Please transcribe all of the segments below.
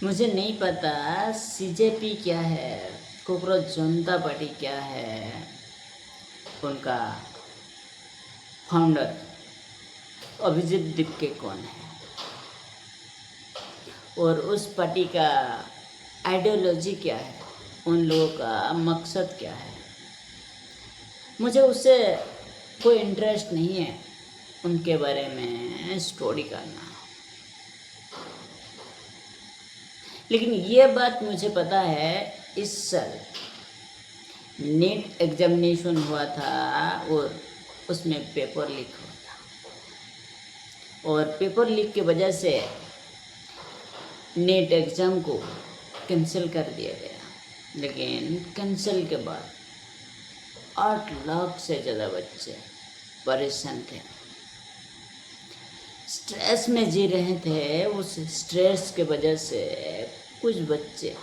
मुझे नहीं पता सीजेपी क्या है, कोकरोच जनता पार्टी क्या है, उनका फाउंडर अभिजीत दीपके कौन है, और उस पार्टी का आइडियोलॉजी क्या है, उन लोगों का मकसद क्या है। मुझे उससे कोई इंटरेस्ट नहीं है उनके बारे में स्टोरी करना। लेकिन ये बात मुझे पता है, इस साल नीट एग्जामिनेशन हुआ था और उसमें पेपर लीक हुआ था, और पेपर लीक की वजह से नीट एग्ज़ाम को कैंसिल कर दिया गया। लेकिन कैंसिल के बाद 8 लाख से ज़्यादा बच्चे परेशान थे, स्ट्रेस में जी रहे थे। उस स्ट्रेस के वजह से कुछ बच्चे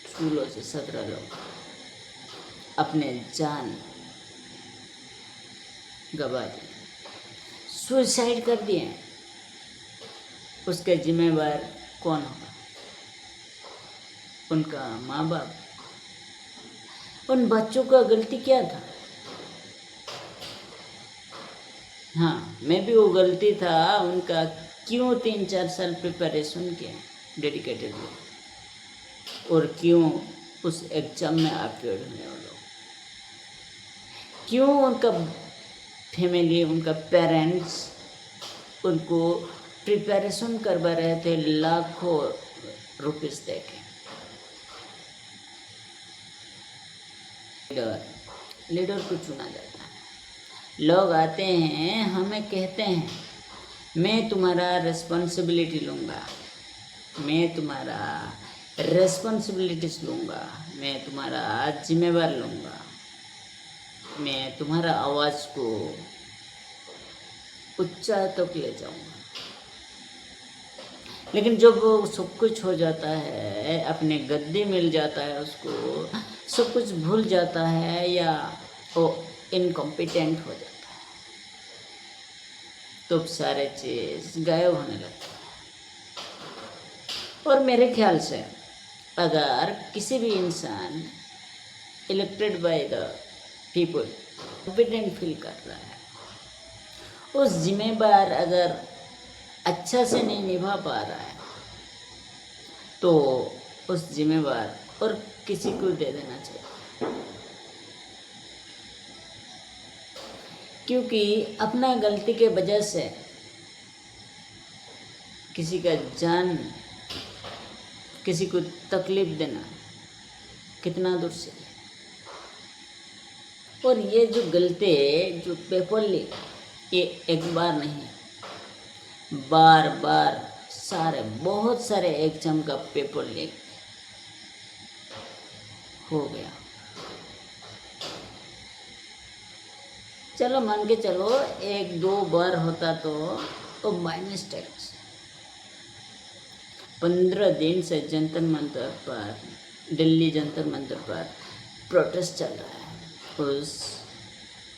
16 से 17 लोग अपने जान गवा दिए, सुसाइड कर दिए। उसके जिम्मेवार कौन होगा? उनका माँ बाप। उन बच्चों का गलती क्या था? हाँ, मैं भी वो गलती था उनका। क्यों 3-4 साल प्रिपरेशन किया डेडिकेटेडली, और क्यों उस एग्जाम में अपियर हुए वो लोग? क्यों उनका फैमिली, उनका पेरेंट्स उनको प्रिपरेशन करवा रहे थे लाखों रुपीस देके? लीडर को चुना जाता है। लोग आते हैं, हमें कहते हैं मैं तुम्हारा रिस्पॉन्सिबिलिटी लूँगा, मैं तुम्हारा रिस्पॉन्सिबिलिटीज लूँगा, मैं तुम्हारा जिम्मेवार लूँगा, मैं तुम्हारा आवाज़ को ऊंचा तक ले जाऊँगा। लेकिन जब वो सब कुछ हो जाता है, अपने गद्दी मिल जाता है उसको, सब कुछ भूल जाता है या वो इनकॉम्पिटेंट हो जाता है, तो सारे चीज़ गायब होने लगता है। और मेरे ख्याल से अगर किसी भी इंसान elected by the people competent feel कर रहा है, उस जिम्मेदार अगर अच्छा से नहीं निभा पा रहा है, तो उस जिम्मेवार और किसी को दे देना चाहिए। क्योंकि अपना गलती के वजह से किसी का जान, किसी को तकलीफ देना कितना दूर से। और ये जो गलती, जो पेपर लीक, ये एक बार नहीं, बार बार बहुत सारे एग्जाम का पेपर लीक हो गया। चलो मान के चलो 1-2 बार होता तो बाय मिस्टेक। 15 दिन से जंतर मंतर पर, दिल्ली जंतर मंतर पर प्रोटेस्ट चल रहा है उस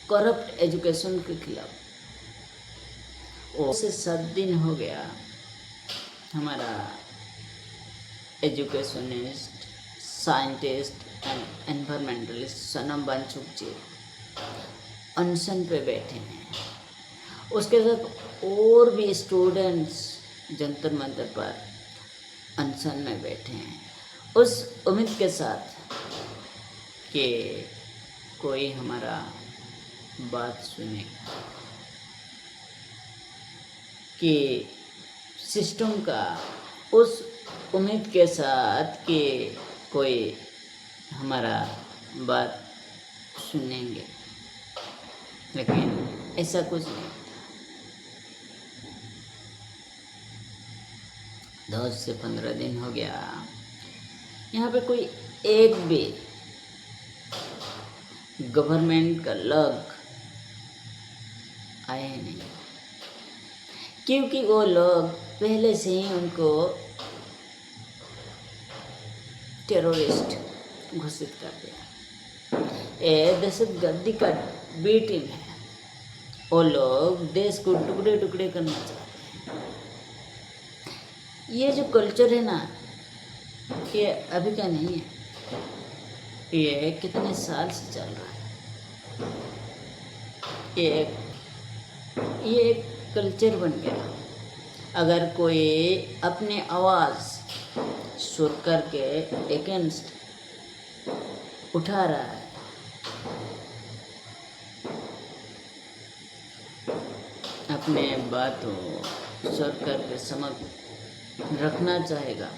करप्ट एजुकेशन के खिलाफ। से 7 दिन हो गया हमारा एजुकेशनिस्ट, साइंटिस्ट एंड एनवायरमेंटलिस्ट सनम वांगचुक जी अनशन पे बैठे हैं। उसके साथ और भी स्टूडेंट्स जंतर मंतर पर अनशन में बैठे हैं, उस उम्मीद के साथ कि कोई हमारा बात सुनेगा, कि सिस्टम का, उस उम्मीद के साथ कि कोई हमारा बात सुनेंगे। लेकिन ऐसा कुछ नहीं। 10 से 15 दिन हो गया, यहाँ पे कोई एक भी गवर्नमेंट का लोग आए नहीं, क्योंकि वो लोग पहले से ही उनको टेररिस्ट घोषित कर दिया। ये दहशतगर्दी का बी टीम है। वो लोग देश को टुकड़े टुकड़े करना चाहते हैं। ये जो कल्चर है ना, ये अभी का नहीं है, ये कितने साल से चल रहा है। ये एक कल्चर बन गया। अगर कोई अपनी आवाज़ सुर करके अगेंस्ट उठा रहा है, अपने बातों सुर करके समझ रखना चाहेगा,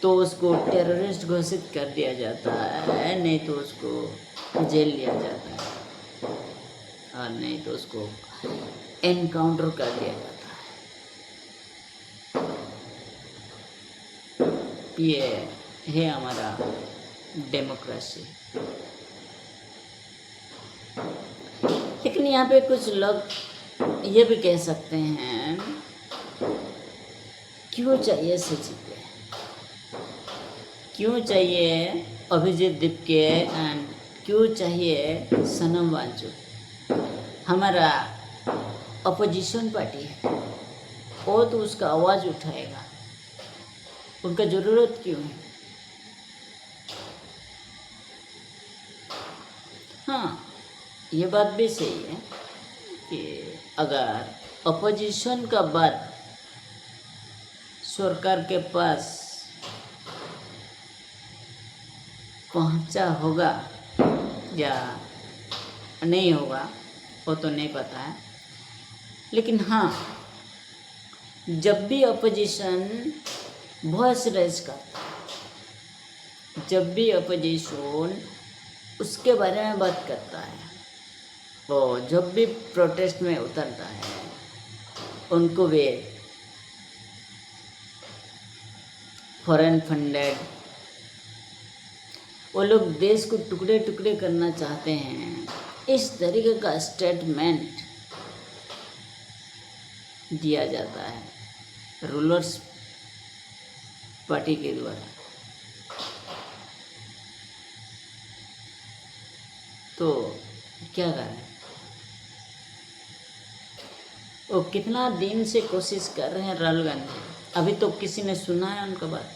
तो उसको टेररिस्ट घोषित कर दिया जाता है, नहीं तो उसको जेल लिया जाता है, और नहीं तो उसको एनकाउंटर कर दिया जाता है। ये है हमारा डेमोक्रेसी। लेकिन यहाँ पे कुछ लोग ये भी कह सकते हैं, क्यों चाहिए सचिव, क्यों चाहिए अभिजीत दीपके एंड क्यों चाहिए सनम वांचुक। हमारा अपोजिशन पार्टी है, वो तो उसका आवाज़ उठाएगा, उनका ज़रूरत क्यों है। हाँ, ये बात भी सही है कि अगर अपोजिशन का बात सरकार के पास पहुंचा होगा या नहीं होगा वो तो नहीं पता है, लेकिन हाँ, जब भी अपोजिशन वॉइस रेज करता है, जब भी अपोजिशन उसके बारे में बात करता है, वो जब भी प्रोटेस्ट में उतरता है, उनको वे फॉरेन फंडेड, वो लोग देश को टुकड़े टुकड़े करना चाहते हैं, इस तरीके का स्टेटमेंट दिया जाता है रूलर्स पार्टी के द्वारा। तो क्या करें, वो कितना दिन से कोशिश कर रहे हैं राहुल गांधी, अभी तो किसी ने सुना है उनका बात।